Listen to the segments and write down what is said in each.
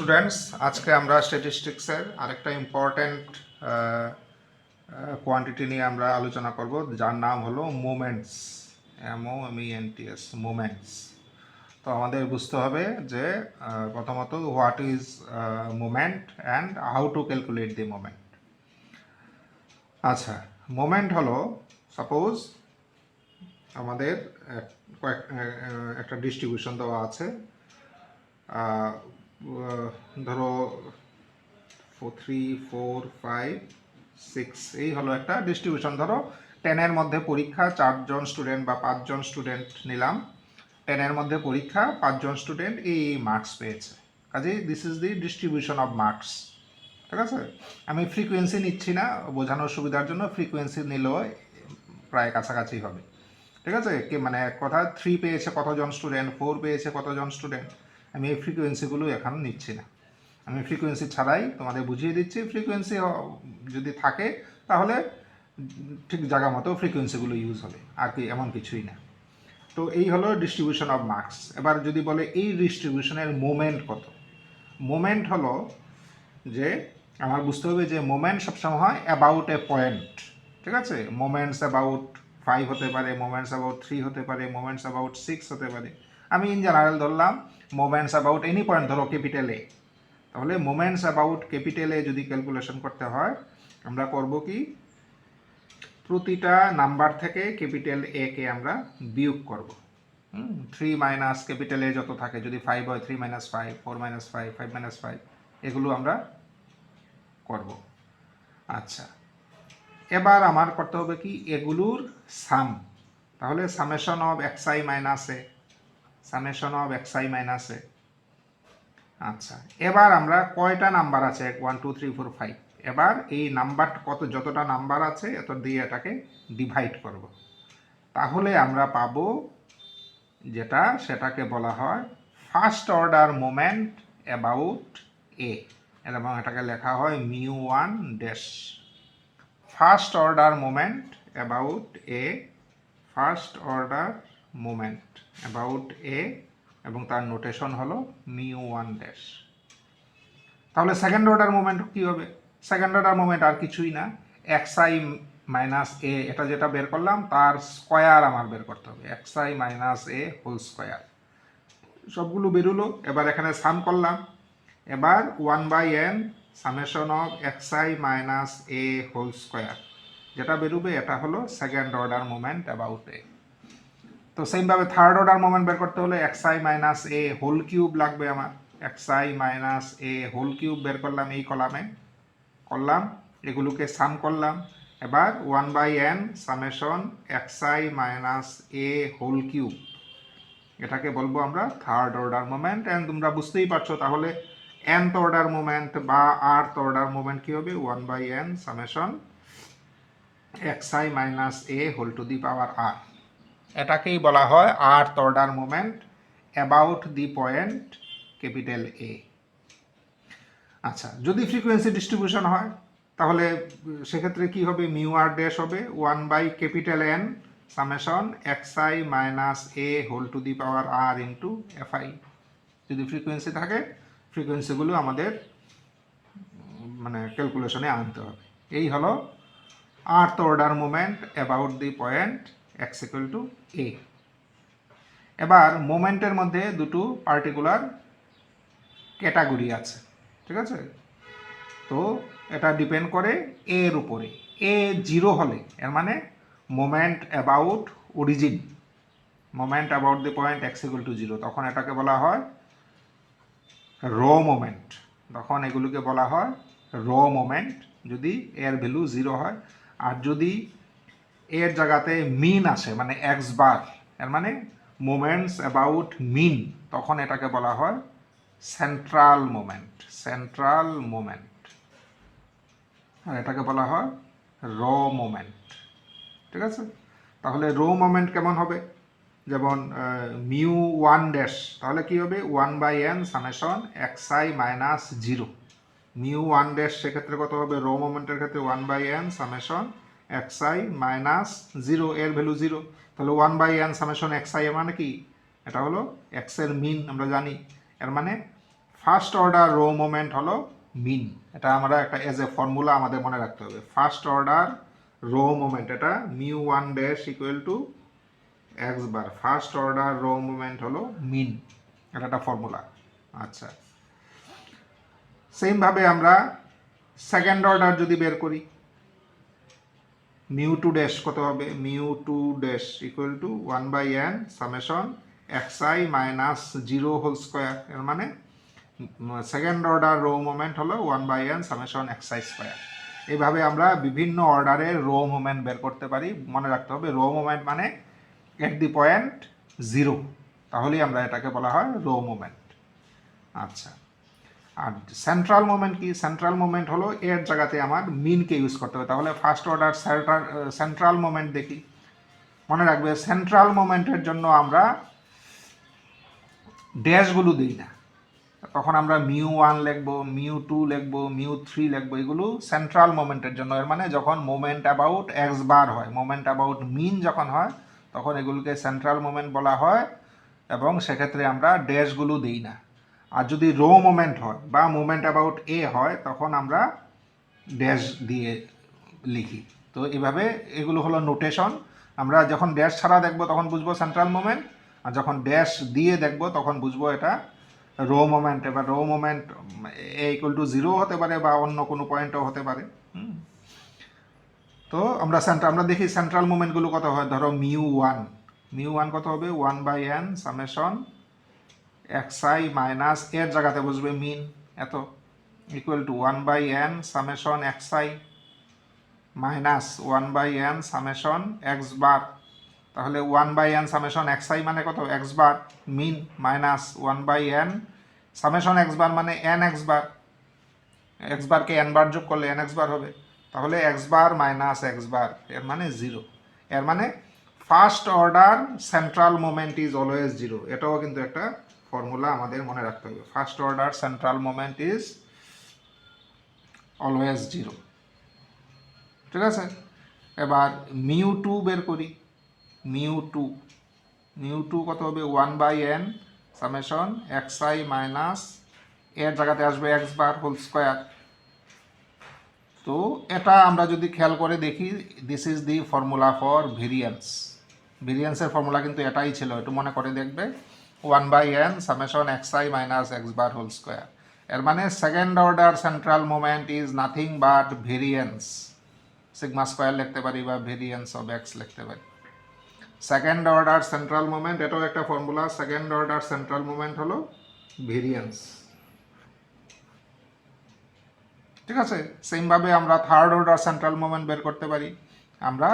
Students, আজকে আমরা স্ট্যাটিস্টিক্সের আরেকটা ইম্পর্ট্যান্ট কোয়ান্টিটি নিয়ে আমরা আলোচনা করব, যার নাম হলো মোমেন্টস। MOMENTS, moments. তো আমাদের বুঝতে হবে যে প্রথমত what is moment and how to calculate the moment. আচ্ছা, মোমেন্ট হলো, সাপোজ আমাদের একটা ডিস্ট্রিবিউশন দেওয়া আছে, ধরো 3, 4, 5, 6 এই হলো একটা ডিস্ট্রিবিউশন। ধরো 10-এর মধ্যে পরীক্ষা, 4জন স্টুডেন্ট বা 5জন স্টুডেন্ট নিলাম। 10-এর মধ্যে পরীক্ষা, 5জন স্টুডেন্ট এই মার্কস পেয়েছে। কাজেই this is the distribution of marks. ঠিক আছে, আমি ফ্রিকোয়েন্সি নিচ্ছি না, বোঝানোর সুবিধার জন্য ফ্রিকোয়েন্সি নিলেও প্রায় কাছাকাছি হবে। ঠিক আছে, কি মানে এক কথা 3 পেয়েছে কতজন স্টুডেন্ট, 4 পেয়েছে কতজন স্টুডেন্ট, আমি এই ফ্রিকোয়েন্সিগুলো এখন নিচ্ছি না। আমি ফ্রিকোয়েন্সি ছাড়াই তোমাদের বুঝিয়ে দিচ্ছি। ফ্রিকোয়েন্সি যদি থাকে তাহলে ঠিক জায়গা মতো ফ্রিকোয়েন্সিগুলো ইউজ হবে, আর কি এমন কিছুই না। তো এই হলো ডিস্ট্রিবিউশন অফ মার্কস। এবার যদি বলে এই ডিস্ট্রিবিউশনের মোমেন্ট কত, মোমেন্ট হলো যে আমার বুঝতে হবে যে মোমেন্ট সবসময় হয় অ্যাবাউট এ পয়েন্ট। ঠিক আছে, মোমেন্টস অ্যাবাউট 5 হতে পারে, মোমেন্টস অ্যাবাউট 3 হতে পারে, মোমেন্টস অ্যাবাউট 6 হতে পারে। আমি ইন জেনারেল ধরলাম মোমেন্টস অ্যাবাউট এনি পয়েন্ট, ধরো ক্যাপিটাল এ। তাহলে মোমেন্টস অ্যাবাউট ক্যাপিটাল এ যদি ক্যালকুলেশন করতে হয়, আমরা করব কি, প্রতিটা নাম্বার থেকে ক্যাপিটাল এ কে আমরা বিয়োগ করব। 3 মাইনাস ক্যাপিটাল এ যত থাকে, যদি 5 হয় 3 মাইনাস 5, 4 মাইনাস 5, 5 মাইনাস 5, এগুলো আমরা করব। আচ্ছা, এবার আমার করতে হবে কি, এগুলোর সাম। তাহলে summation of xi minus A, summation of xi minus A. আচ্ছা, এবার আমরা কয়টা নাম্বার আছে, 1 2 3 4 5, এবার এই নাম্বার কত, যতটা নাম্বার আছে এত দিয়ে এটাকে ডিভাইড করব। তাহলে আমরা পাবো যেটা, সেটাকে বলা হয় first order moment about A, এবং এটাকে লেখা হয় μ1 dash. First order moment about A, first order moment about A, এবং তার নোটেশন হলো μ1 ড্যাশ। তাহলে সেকেন্ড অর্ডার মোমেন্ট কী হবে? সেকেন্ড অর্ডার মোমেন্ট আর কিছুই না, xi মাইনাস এ, এটা যেটা বের করলাম তার স্কোয়ার আমার বের করতে হবে, xi মাইনাস এ হোল স্কোয়ার। সবগুলো বেরোলো, এবার এখানে সাম করলাম। এবার 1/n summation of xi minus A whole square, যেটা বেরোবে এটা হলো second order moment about a. তো সেমভাবে থার্ড অর্ডার মোমেন্ট বের করতে হলে xi মাইনাস এ হোল কিউব লাগবে আমার। xi মাইনাস এ হোল কিউব বের করলাম, এই কলামে করলাম, এগুলোকে সাম করলাম। এবার 1/n সামেশন xi মাইনাস এ হোল কিউব, এটাকে বলবো আমরা থার্ড অর্ডার মোমেন্ট। অ্যান্ড তোমরা বুঝতেই পারছো তাহলে nth অর্ডার মোমেন্ট বা rth অর্ডার মোমেন্ট কী হবে, 1/n summation xi minus A whole to the power r। এটাকেই বলা হয় rth order moment about the point capital A. আচ্ছা, যদি ফ্রিকোয়েন্সি ডিস্ট্রিবিউশন হয় তাহলে সেক্ষেত্রে কি হবে, μr ড্যাশ হবে 1/N summation xi minus A whole to the power r into fi। যদি ফ্রিকোয়েন্সি থাকে, ফ্রিকোয়েন্সিগুলো আমাদের মানে ক্যালকুলেশনে আনতে হবে। এই হলো rth order moment about the point x equal to a। এবার মোমেন্টের মধ্যে দুটো পার্টিকুলার ক্যাটাগরি আছে। ঠিক আছে, তো এটা ডিপেন্ড করে এর উপরে। এ 0 হলে এর মানে moment about origin, moment about the point x equal to 0, তখন এটাকে বলা হয় র মোমেন্ট। তখন এগুলোকে বলা হয় র মোমেন্ট, যদি এর ভ্যালু 0 হয়। আর যদি এর জায়গাতে মিন আসে, মানে এক্স বার, এর মানে মোমেন্টস অ্যাবাউট মিন, তখন এটাকে বলা হয় সেন্ট্রাল মোমেন্ট, সেন্ট্রাল মোমেন্ট। আর এটাকে বলা হয় র মোমেন্ট। ঠিক আছে, তাহলে র মোমেন্ট কেমন হবে, যেমন μ1 ড্যাশ, তাহলে কি হবে 1/n summation xi minus 0। μ1 dash সেক্ষেত্রে কত হবে, র মোমেন্টের ক্ষেত্রে 1/n সামেশন xi মাইনাস 0, এর ভ্যালু 0। তাহলে 1/n সামেশন xi এর মানে কি, এটা হলো x এর মিন, আমরা জানি। এর মানে ফার্স্ট অর্ডার রো মোমেন্ট হলো মিন। এটা আমরা একটা এজ এ ফর্মুলা আমাদের মনে রাখতে হবে। ফার্স্ট অর্ডার রো মোমেন্ট, এটা mu one dash equal to x bar. First order raw moment হলো মিন, এটা একটা ফর্মুলা। আচ্ছা, সেমভাবে আমরা সেকেন্ড অর্ডার যদি বের করি, মিউ টু ড্যাশ কত হবে? Mu two dash equal to 1/n summation xi minus 0 whole square. এর মানে সেকেন্ড অর্ডার রো মোমেন্ট হলো 1/n সামেশন xi স্কোয়ার। এইভাবে আমরা বিভিন্ন অর্ডারের রো মোমেন্ট বের করতে পারি। মনে রাখতে হবে রো মোমেন্ট মানে এট দি পয়েন্ট 0, তাহলেই আমরা এটাকে বলা হয় রো মোমেন্ট। আচ্ছা, আর সেন্ট্রাল মোমেন্ট কি? সেন্ট্রাল মোমেন্ট হলো এর জায়গাতে আমার মিনকে ইউজ করতে হবে। তাহলে ফার্স্ট অর্ডার সেন্ট্রাল মোমেন্ট দেখি। মনে রাখবে সেন্ট্রাল মোমেন্টের জন্য আমরা ড্যাশগুলো দিই না, তখন আমরা মিউ ওয়ান লিখবো, মিউ টু লিখবো, মিউ থ্রি লিখবো। এগুলো সেন্ট্রাল মোমেন্টের জন্য। এর মানে যখন মোমেন্ট অ্যাবাউট এক্স বার হয়, মোমেন্ট অ্যাবাউট মিন যখন হয়, তখন এগুলোকে সেন্ট্রাল মোমেন্ট বলা হয়, এবং সেক্ষেত্রে আমরা ড্যাশগুলো দিই না। আর যদি রো মোমেন্ট হয় বা মোমেন্ট অ্যাবাউট এ হয়, তখন আমরা ড্যাশ দিয়ে লিখি। তো এইভাবে এগুলো হলো নোটেশন। আমরা যখন ড্যাশ ছাড়া দেখবো তখন বুঝবো সেন্ট্রাল মোমেন্ট, আর যখন ড্যাশ দিয়ে দেখবো তখন বুঝবো এটা রো মোমেন্ট। এবার রো মোমেন্ট এ ইকুয়াল টু 0 হতে পারে বা অন্য কোনো পয়েন্টও হতে পারে। তো আমরা দেখি সেন্ট্রাল মোমেন্টগুলো কত হয়। ধরো মিউ ওয়ান কত হবে? 1/n সামেশন xi মাইনাস এর জায়গাতে বসবে মিন এত, equal to 1/n summation xi minus 1/n summation x bar. তাহলে 1/n সামেশন xi মানে কত? X bar. Mean minus 1/n summation x bar মানে n এক্স বার। এক্স বারকে n বার যোগ করলে n এক্স বার হবে। তাহলে x bar minus x bar, এর মানে 0। এর মানে first order central moment is always 0। এটাও কিন্তু একটা ফর্মুলা আমাদের মনে রাখতে হবে। First order central moment is always 0। ঠিক আছে, এবার মিউ টু বের করি। মিউ টু কত হবে? 1/n সামেশন xi মাইনাস এর জায়গাতে আসবে এক্স বার হোল স্কোয়ার। তো এটা আমরা যদি খেয়াল করে দেখি, this is the formula for variance. ভেরিয়েন্সের ফর্মুলা কিন্তু এটাই ছিল, একটু মনে করে দেখবে। 1/n summation xi minus x bar whole square. এর মানে second order central moment is nothing but variance. Sigma square লিখতে পারি বা ভেরিয়েন্স অফ এক্স লিখতে পারি। সেকেন্ড অর্ডার সেন্ট্রাল মোমেন্ট, এটাও একটা formula. Second order central moment হলো ভেরিয়েন্স। ঠিক আছে, সেমভাবে আমরা থার্ড অর্ডার সেন্ট্রাল মোমেন্ট বের করতে পারি, আমরা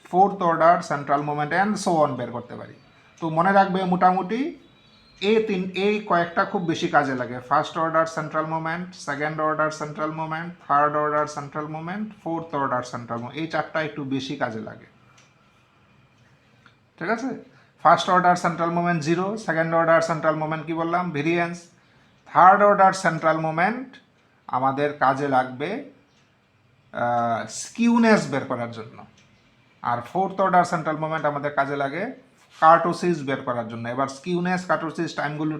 fourth order central moment and so on বের করতে পারি। তো মনে রাখবে মোটামুটি এই কয়েকটা খুব বেশি কাজে লাগে। First order central moment, second order central moment, third order central moment, fourth order central moment. এই চারটা একটু বেশি কাজে লাগে। ঠিক আছে, first order central moment 0, second order central moment কি বললাম? Variance. Third order central moment আমাদের কাজে লাগবে স্কিউনেস বের করার জন্য, আর ফোর্থ অর্ডার সেন্ট্রাল মোমেন্ট আমাদের কাজে লাগে কার্টোসিস বের করার জন্য। এবার স্কিউনেস, কার্টোসিস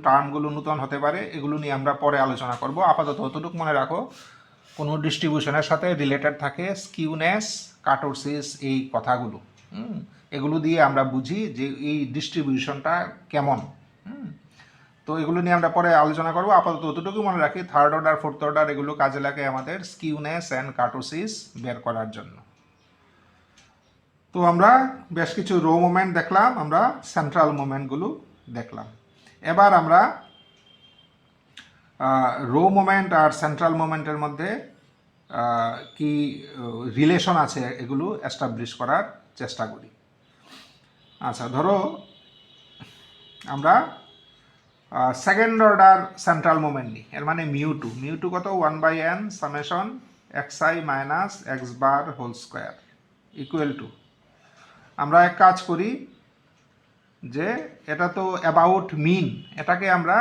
টার্মগুলো নতুন হতে পারে, এগুলো নিয়ে আমরা পরে আলোচনা করব। আপাতত অতটুকু মনে রাখো, কোনো ডিস্ট্রিবিউশনের সাথে রিলেটেড থাকে স্কিউনেস, কার্টোসিস, এই কথাগুলো। এগুলো দিয়ে আমরা বুঝি যে এই ডিস্ট্রিবিউশনটা কেমন। তো এগুলো নিয়ে আমরা পরে আলোচনা করবো। আপাতত অতটুকু মনে রাখি, থার্ড অর্ডার ফোর্থ অর্ডার এগুলো কাজে লাগে আমাদের স্কিউনেস অ্যান্ড কার্টোসিস বের করার জন্য। তো আমরা বেশ কিছু রো মোমেন্ট দেখলাম, আমরা সেন্ট্রাল মোমেন্টগুলো দেখলাম। এবার আমরা রো মোমেন্ট আর সেন্ট্রাল মোমেন্টের মধ্যে কি রিলেশন আছে এগুলো এস্টাবলিশ করার চেষ্টা করি। আচ্ছা, ধরো আমরা সেকেন্ড অর্ডার সেন্ট্রাল মোমেন্ট নিই। এর মানে মিউ টু কত? 1/n summation xi minus x bar whole square equal to, আমরা এক কাজ করি যে এটা তো অ্যাবাউট মিন, এটাকে আমরা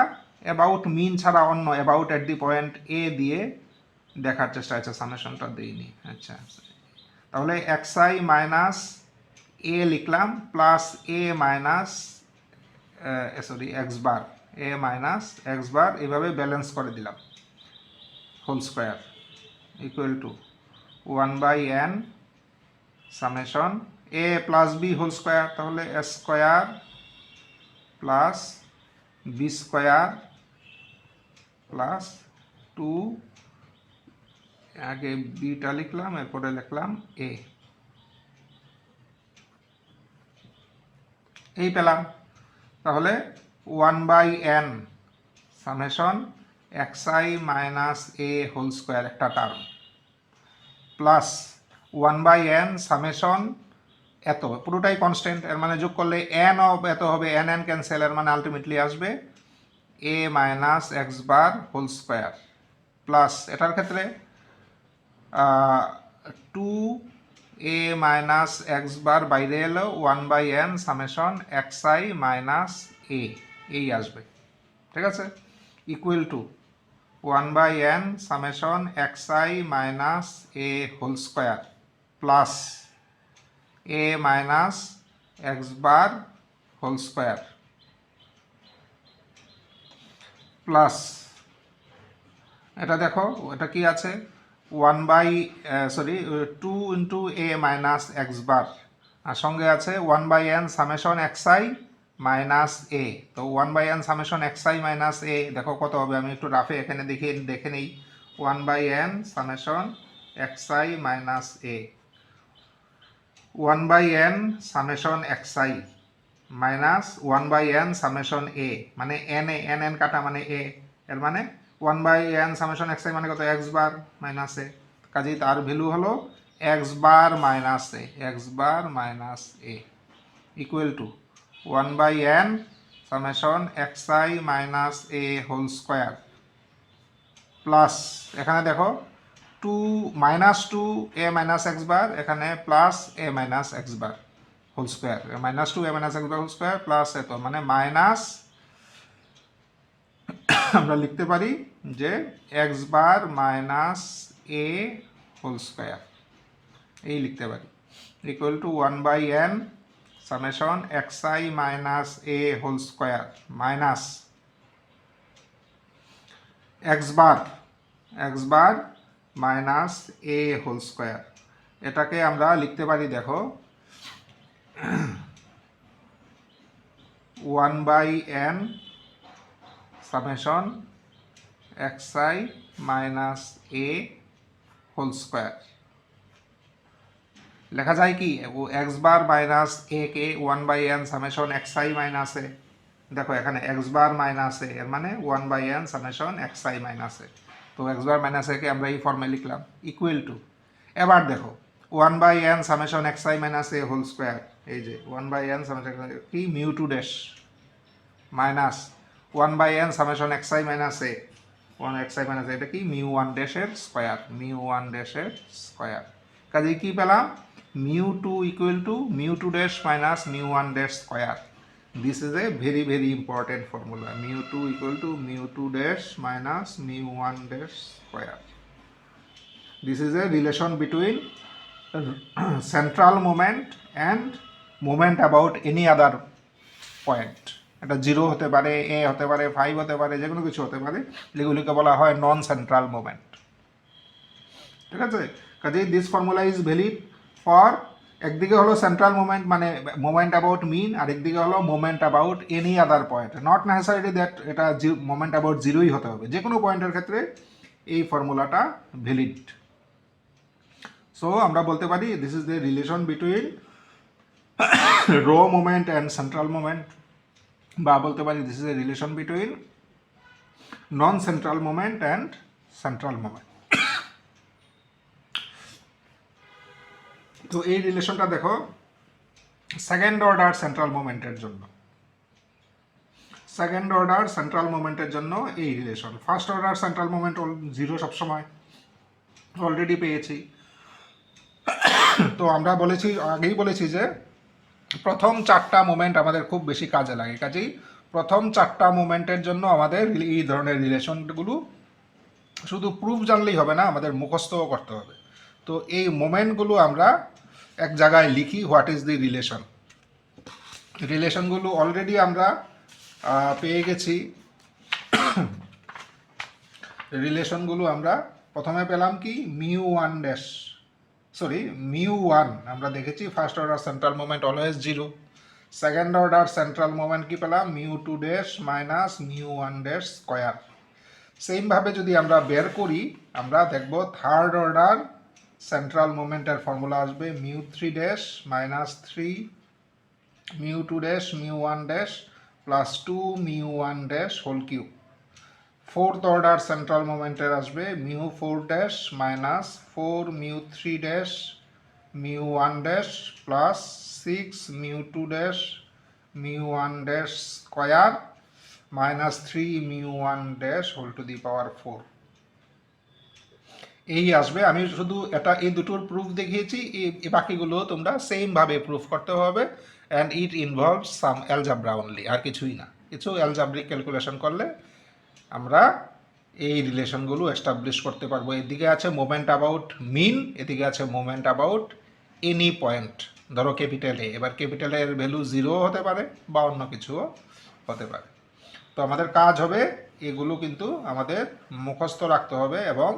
অ্যাবাউট মিন ছাড়া অন্য অ্যাবাউট এট দি পয়েন্ট এ দিয়ে দেখার চেষ্টা। আচ্ছা, সামেশনটা দিইনি। আচ্ছা, তাহলে xi মাইনাস এ লিখলাম plus A minus x bar a minus x bar, এভাবে ব্যালেন্স করে দিলাম, whole square equal to 1/n summation a plus b whole square, তাহলে a square plus b square plus 2, আগে বিটা লিখলাম এরপরে লিখলাম এ, এই পেলাম। তাহলে 1/n সামেশন xi মাইনাস এ হোল স্কোয়ার একটা টার্ম প্লাস 1/n সামেশন এত, পুরোটাই কনস্ট্যান্ট, এর মানে যোগ করলে n এত হবে, n ক্যান্সেল, এর মানে আলটিমেটলি আসবে a minus x bar whole square plus এটার ক্ষেত্রে 2 এ মাইনাস এক্স বার বাইরে এলো 1/n সামেশন xi মাইনাস এ, এই আসবে, ঠিক আছে, equal to 1/n summation xi minus A whole square plus A minus x bar whole square plus এটা দেখো এটা কি আছে 2 into A minus x bar, আর সঙ্গে আছে 1/n সামেশন xi মাইনাস এ, তো 1/n সামেশন xi মাইনাস এ দেখো কত হবে, আমি একটু রাফে এখানে দেখে নেই, 1/n summation xi minus a, 1/n summation xi minus 1/n summation a, মানে n কাটা মানে এ, এর মানে 1/n সামেশন xi মানে কত, x বার মাইনাস এ, কাজেই তার ভ্যালু হলো x bar minus a equal to 1/n summation xi minus A whole square plus এখানে দেখো 2 এ মাইনাস এক্স বার, এখানে plus A minus x bar whole square, -2 a minus x bar whole square plus এত, মানে minus আমরা লিখতে পারি যে x bar minus এ whole square, এই লিখতে পারি, equal to 1/n summation xi minus A whole square minus x bar minus A whole square, এটাকে আমরা লিখতে পারি দেখো 1/n সামেশন xi মাইনাস এ হোল স্কোয়ার, লেখা যায় কি এক্স বার মাইনাস এ কে 1/n সামেশন xi মাইনাস এ, দেখো এখানে এক্স বার মাইনাস এ, এর মানে 1/n সামেশন xi মাইনাস এ, তো এক্স বার মাইনাস এ কে আমরা এই ফর্মে লিখলাম, ইকুয়াল টু, এবার দেখো 1/n সামেশন xi মাইনাস এ হোল স্কোয়ার, এই যে 1/n সামেশন কি mu two dash minus 1/n summation xi minus a, 1xi minus এটা কি মিউ 1 ড্যাশের স্কোয়ার, কাজে কি পেলাম mu 2 equal to mu 2 dash minus mu 1 dash square, this is a very important formula, mu 2 equal to mu 2 dash minus mu 1 dash square, this is a relation between central moment and moment about any other point, এটা 0 হতে পারে, এ হতে পারে, 5 হতে পারে, যে কোনো কিছু হতে পারে, এগুলিকে বলা হয় নন সেন্ট্রাল মোমেন্ট, ঠিক আছে, কাজেই this formula is valid for, একদিকে হলো সেন্ট্রাল মোমেন্ট মানে মোমেন্ট অ্যাবাউট মিন, আর একদিকে হলো moment about any other point, not necessarily that এটা মোমেন্ট অ্যাবাউট 0ই হতে হবে, যে কোনো পয়েন্টের ক্ষেত্রে এই ফর্মুলাটা ভ্যালিড। সো আমরা বলতে পারি this is the relation between raw moment and central moment, বা বলতে পারি this is a relation between non central moment and central moment. তো এই রিলেশনটা দেখো সেকেন্ড অর্ডার সেন্ট্রাল মোমেন্টের জন্য এই relation, first order central moment 0 সবসময় অলরেডি পেয়েছি, তো আমরা আগেই বলেছি যে প্রথম 4টা মোমেন্ট আমাদের খুব বেশি কাজে লাগে, কাজেই প্রথম 4টা মোমেন্টের জন্য আমাদের এই ধরনের রিলেশনগুলো শুধু প্রুফ জানলেই হবে না, আমাদের মুখস্থও করতে হবে। তো এই মোমেন্টগুলো আমরা এক জায়গায় লিখি, হোয়াট ইজ দি রিলেশনগুলো অলরেডি আমরা পেয়ে গেছি রিলেশনগুলো আমরা প্রথমে পেলাম কি μ1 ড্যাশ, সরি μ1 আমরা দেখেছি first order central moment always 0। Second order central moment কি পেলাম μ2 ড্যাশ মাইনাস μ1 ড্যাশ স্কয়ার। সেমভাবে যদি আমরা বের করি আমরা দেখব থার্ড অর্ডার সেন্ট্রাল মোমেন্টের ফর্মুলা আসবে μ3 dash minus 3 μ2 dash μ1 dash plus 2 μ1 dash whole cube. Fourth order central মোমেন্টের আসবে μ4 dash minus 4 μ3 dash μ1 dash plus 6 μ2 dash μ1 dash square minus 3 μ1 dash whole to the power 4। এই আসবে। আমি শুধু এই দুটোর প্রুফ দেখিয়েছি, এই বাকিগুলো তোমরা সেমভাবে প্রুফ করতে হবে, and it involves some algebra only, আর কিছুই না। কিছু অ্যালজাব্রিক ক্যালকুলেশন করলে আমরা এই রিলেশনগুলো এস্টাবলিশ করতে পারবো। এদিকে আছে মোমেন্ট অ্যাবাউট মিন, এদিকে আছে মোমেন্ট অ্যাবাউট এনি পয়েন্ট। ধরো ক্যাপিটাল এ, এবার ক্যাপিটাল এর ভ্যালু 0 হতে পারে বা অন্য কিছুও হতে পারে। তো আমাদের কাজ হবে এগুলো কিন্তু আমাদের মুখস্থ রাখতে হবে, এবং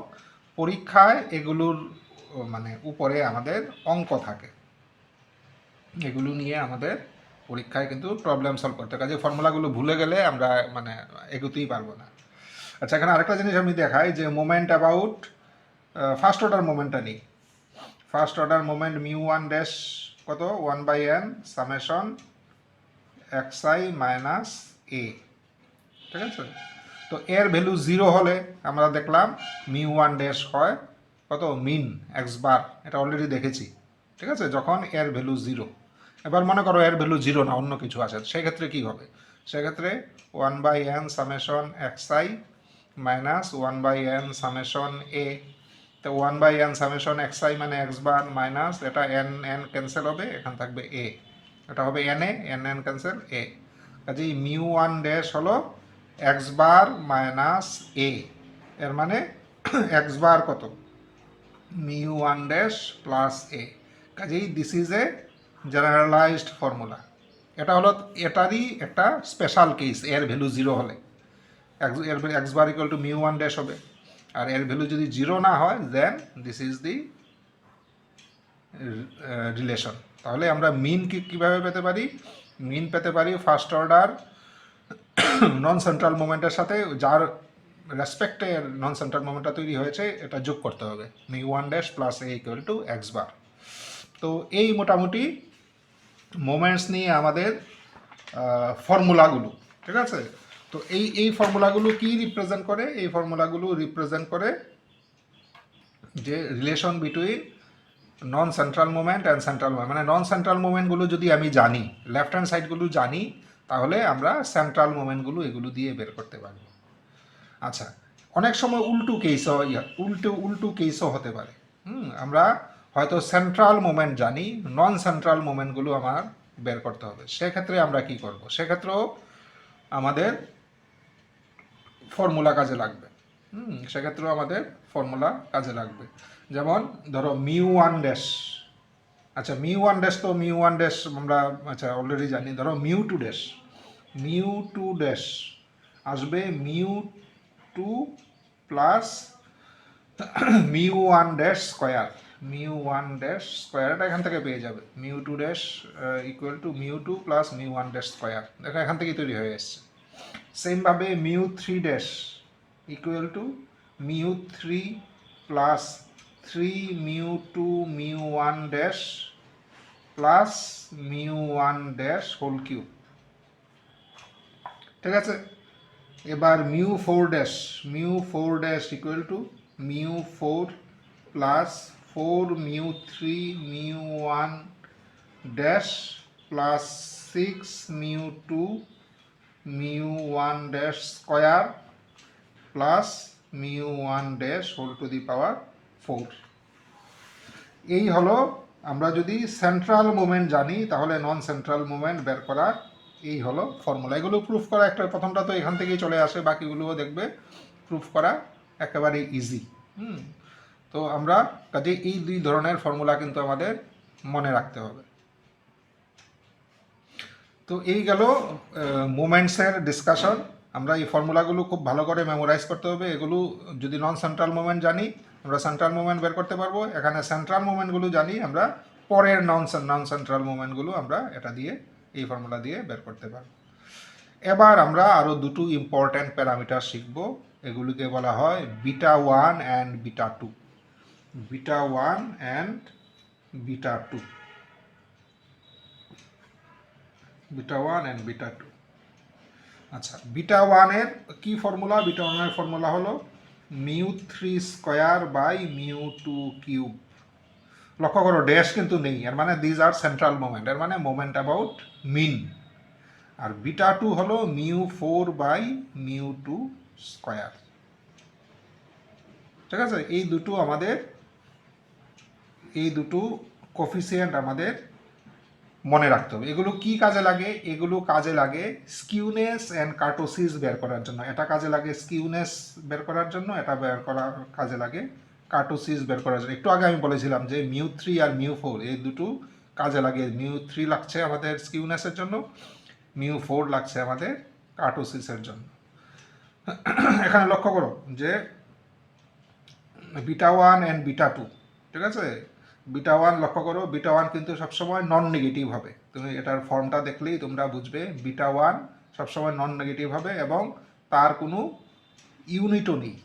পরীক্ষায় এগুলোর মানে উপরে আমাদের অঙ্ক থাকে, এগুলো নিয়ে আমাদের পরীক্ষায় কিন্তু প্রবলেম সলভ করতে হবে। কাজে ফর্মুলাগুলো ভুলে গেলে আমরা মানে এগোতেই পারবো না। আচ্ছা, এখানে আরেকটা জিনিস আমি দেখাই যে মোমেন্ট অ্যাবাউট ফার্স্ট অর্ডার মোমেন্টটা নিই। ফার্স্ট অর্ডার মোমেন্ট μ1 ড্যাশ কত 1/n summation xi minus a, ঠিক আছে? তো এর ভ্যালু 0 হলে আমরা দেখলাম μ1 ড্যাশ হয় কত মিন x বার, এটা অলরেডি দেখেছি, ঠিক আছে? যখন এর ভ্যালু 0। এবার মনে করো এর ভ্যালু 0 না, অন্য কিছু আছে, সেক্ষেত্রে কি হবে? সেক্ষেত্রে 1/n summation xi minus 1/n summation a। তো 1/n সামেশন xi মানে x বার মাইনাস এটা n n ক্যান্সেল হবে, এখান থাকবে a, এটা হবে n a, n n cancel a। কাজেই μ1 ড্যাশ হলো x বার মাইনাস a, এর মানে x বার কত μ1 ড্যাশ প্লাস a। কাজেই this is A generalised formula. এটা হলো এটারই একটা স্পেশাল কেস, এর ভ্যালু 0 হলে x bar equal to μ1 dash হবে, আর এর ভ্যালু যদি 0 না হয় then this is the relation. তাহলে আমরা মিন কীভাবে পেতে পারি? মিন পেতে পারি ফার্স্ট অর্ডার নন সেন্ট্রাল মোমেন্টের সাথে যার রেসপেক্টে নন সেন্ট্রাল মোমেন্টটা তৈরি হয়েছে এটা যোগ করতে হবে, μ1 dash plus a equal to x bar. তো এই মোটামুটি মোমেন্টস নিয়ে আমাদের ফর্মুলাগুলো, ঠিক আছে? তো এই ফর্মুলাগুলো কি রিপ্রেজেন্ট করে? এই ফর্মুলাগুলো রিপ্রেজেন্ট করে যে relation between non central moment and central moment. মানে নন সেন্ট্রাল মোমেন্টগুলো যদি আমি জানি, লেফট হ্যান্ড সাইডগুলো জানি, তাহলে আমরা সেন্ট্রাল মোমেন্টগুলো এগুলো দিয়ে বের করতে পারব। আচ্ছা, অনেক সময় উল্টো কেসও হতে পারে। আমরা হয়তো সেন্ট্রাল মোমেন্ট জানি, নন সেন্ট্রাল মোমেন্টগুলো আমার বের করতে হবে। সেক্ষেত্রে আমরা কি করব? সেক্ষেত্রেও আমাদের ফর্মুলা কাজে লাগবে। সেক্ষেত্রেও আমাদের ফর্মুলা কাজে লাগবে। যেমন ধরো μ1 ড্যাশ, আচ্ছা μ1 ড্যাশ তো μ1 ড্যাশ আমরা আচ্ছা অলরেডি জানি। ধরো μ2 ড্যাশ আসবে μ2 plus μ1 dash square, μ1 dash square, এটা এখান থেকে পেয়ে যাবে। μ2 dash equal to μ2 plus μ1 dash square, দেখো এখান থেকেই তৈরি হয়ে এসছে। সেমভাবে μ3 dash equal to μ3 plus 3 μ2 μ1 dash plus μ1 dash whole cube, ঠিক আছে? এবার μ4 dash equal to μ4 plus 4 μ3 μ1 dash plus 6 μ2 μ1 dash square plus μ1 dash whole to the power 4। এই হলো, আমরা যদি সেন্ট্রাল মোমেন্ট জানি তাহলে নন সেন্ট্রাল মোমেন্ট বের করার এই হলো ফর্মুলা। এগুলো প্রুফ করা একটা, প্রথমটা তো এখান থেকেই চলে আসে, বাকিগুলোও দেখবে প্রুফ করা একেবারে ইজি। তো আমরা কাজে এই দুই ধরনের ফর্মুলা কিন্তু আমাদের মনে রাখতে হবে। তো এই গেল মোমেন্টসের ডিসকাশন। আমরা এই ফর্মুলাগুলো খুব ভালো করে মেমোরাইজ করতে হবে। এগুলো যদি নন সেন্ট্রাল মোমেন্ট জানি আমরা সেন্ট্রাল মোমেন্ট বের করতে পারবো, এখানে সেন্ট্রাল মোমেন্টগুলো জানি আমরা পরের নন সেন্ট্রাল মোমেন্টগুলো আমরা এটা দিয়ে এই ফর্মুলা দিয়ে বের করতে পারবো। এবার আমরা আরও দুটো ইম্পর্ট্যান্ট প্যারামিটার শিখব, এগুলোকে বলা হয় beta 1 and beta 2। Beta 1 and beta 2, beta 1 and beta 2। আচ্ছা, বিটা 1 এর কি ফর্মুলা? বিটা 1 এর ফর্মুলা হলো μ3 স্কয়ার বাই μ2 কিউব। লক্ষ্য করো ড্যাশ কিন্তু নেই, এর মানে দিজ আর সেন্ট্রাল মোমেন্ট, এর মানে মোমেন্ট অ্যাবাউট মিন। আর বিটা 2 হলো μ4 বাই μ2 স্কয়ার। ঠিক আছে, এই দুটো কোফিসিয়েন্ট আমাদের মনে রাখতে হবে। এগুলো কি কাজে লাগে? এগুলো কাজে লাগে স্কিউনেস অ্যান্ড কার্টোসিস বের করার জন্য। এটা কাজে লাগে স্কিউনেস বের করার জন্য, এটা কাজে লাগে কার্টোসিস বের করার জন্য। একটু আগে আমি বলেছিলাম যে μ3 আর μ4 এই দুটো কাজে লাগে। μ3 লাগছে আমাদের স্কিউনেসের জন্য, μ4 লাগছে আমাদের কার্টোসিসের জন্য। এখানে লক্ষ্য করো যে বিটা 1 অ্যান্ড বিটা 2, ঠিক আছে? বিটা 1 লক্ষ্য করো, বিটা 1 কিন্তু সবসময় নন নেগেটিভ হবে। তুমি এটার ফর্মটা দেখলেই তোমরা বুঝবে বিটা 1 সবসময় নন নেগেটিভ হবে এবং তার কোনো ইউনিটও নেই।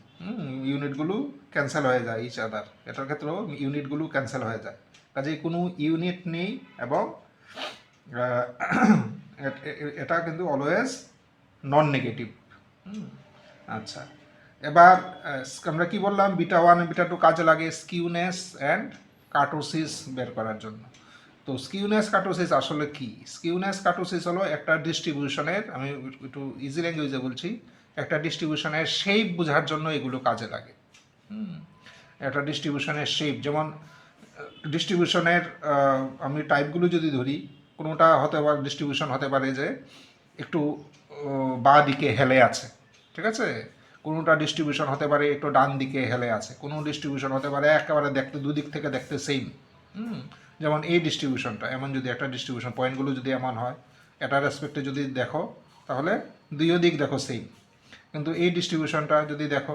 ইউনিটগুলো ক্যান্সেল হয়ে যায় ইচ আদার, এটার ক্ষেত্রেও ইউনিটগুলো ক্যান্সেল হয়ে যায়, কাজেই কোনো ইউনিট নেই এবং এটা কিন্তু অলওয়েজ নন নেগেটিভ। আচ্ছা, এবার আমরা কি বললাম? বিটা 1 বিটা 2 কাজে লাগে স্কিউনেস অ্যান্ড কার্টোসিস বের করার জন্য। তো স্কিউনেস কার্টোসিস আসলে কি? স্কিউনেস কার্টোসিস হলো একটা ডিস্ট্রিবিউশনের, আমি একটু ইজি ল্যাঙ্গুয়েজে বলছি, একটা ডিস্ট্রিবিউশনের শেপ বোঝার জন্য এগুলো কাজে লাগে। একটা ডিস্ট্রিবিউশনের শেপ, যেমন ডিস্ট্রিবিউশনের আমি টাইপগুলো যদি ধরি, কোনোটা হতে পারে ডিস্ট্রিবিউশন হতে পারে যে একটু বাঁ দিকে হেলে আছে, ঠিক আছে? কোনোটা ডিস্ট্রিবিউশন হতে পারে একটু ডান দিকে হেলে আছে, কোনো ডিস্ট্রিবিউশন হতে পারে একেবারে দেখতে দুদিক থেকে দেখতে সেম। যেমন এই ডিস্ট্রিবিউশনটা এমন, যদি একটা ডিস্ট্রিবিউশন পয়েন্টগুলো যদি এমন হয়, এটার রেসপেক্টে যদি দেখো তাহলে দুইও দিক দেখো সেম। কিন্তু এই ডিস্ট্রিবিউশনটা যদি দেখো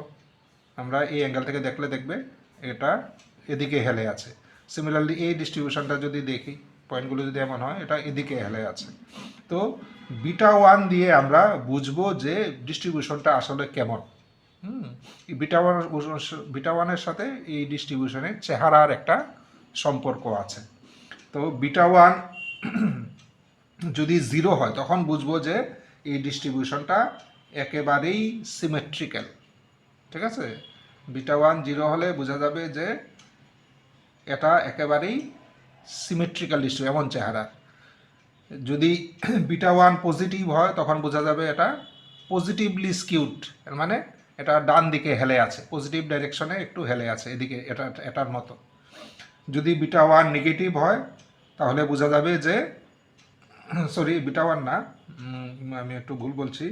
আমরা এই অ্যাঙ্গেল থেকে দেখলে দেখবে এটা এদিকে হেলে আছে। সিমিলারলি এই ডিস্ট্রিবিউশনটা যদি দেখি, পয়েন্টগুলো যদি এমন হয়, এটা এদিকে হেলে আছে। তো বিটা 1 দিয়ে আমরা বুঝবো যে ডিস্ট্রিবিউশনটা আসলে কেমন। বিটা 1 সাথে এই ডিস্ট্রিবিউশনের চেহারার একটা সম্পর্ক আছে। তো বিটা 1 যদি 0 হয় তখন বুঝবো যে এই ডিস্ট্রিবিউশনটা একেবারেই সিমেট্রিক্যাল, ঠিক আছে? বিটা 1 0 হলে বোঝা যাবে যে এটা একেবারেই সিমেট্রিক্যাল ডিস্ট্রিবিউশন, এমন চেহারা। যদি বিটা 1 পজিটিভ হয় তখন বোঝা যাবে এটা পজিটিভলি স্কিউড, এর মানে এটা ডান দিকে হেলে আছে, পজিটিভ ডাইরেকশনে একটু হেলে আছে এদিকে, এটার মতো। যদি বিটা 1 নেগেটিভ হয় তাহলে বোঝা যাবে যে, সরি বিটা 1 না, আমি একটু ভুল বলছি,